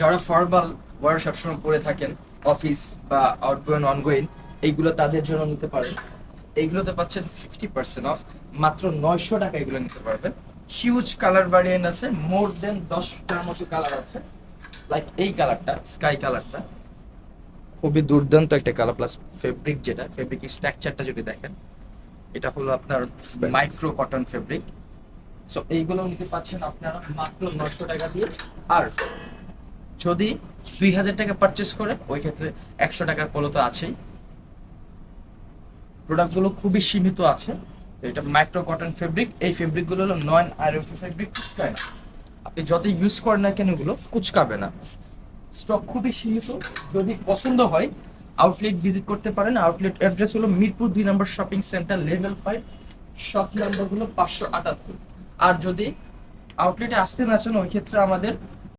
যারা formal war সবসময় পরে থাকেন, অফিস বা আউটগোয়িং অনগোয়িং, এইগুলো তাদের জন্য নিতে পারেন। এইগুলোতে পাচ্ছেন 50% অফ, মাত্র 900 টাকা এগুলো নিতে পারবেন। হিউজ কালার ভ্যারিয়েন্ট আছে, মোর দেন 10টার মতো কালার আছে। লাইক এই কালারটা, স্কাই কালারটা খুবই দুর্দান্ত একটা কালার, প্লাস ফেব্রিক, যেটা ফেব্রিক স্ট্রাকচারটা যদি দেখেন, এটা হলো আপনার Spandex। Micro cotton fabric. So এইগুলো নিতে পাচ্ছেন আপনারা মাত্র 900 টাকা দিয়ে। আর যদি 2000 টাকা পারচেস করে, ওই ক্ষেত্রে 100 টাকার পলো তো আছেই। প্রোডাক্টগুলো খুবই সীমিত আছে। তো এটা মাইক্রো কটন ফেব্রিক, এই ফেব্রিকগুলো হলো নন আয়রন ফেব্রিক, কুচকায় না। আপনি যত ইউজ করেন না কেন এগুলো কুচকাবে না। স্টক খুবই সীমিত, যদি পছন্দ হয় আউটলেট ভিজিট করতে পারেন। আউটলেট অ্যাড্রেস হলো Mirpur 2 number shopping center, level 5, shop number হলো 578। আর যদি আউটলেটে আসতে না চান, ওই ক্ষেত্রে আমাদের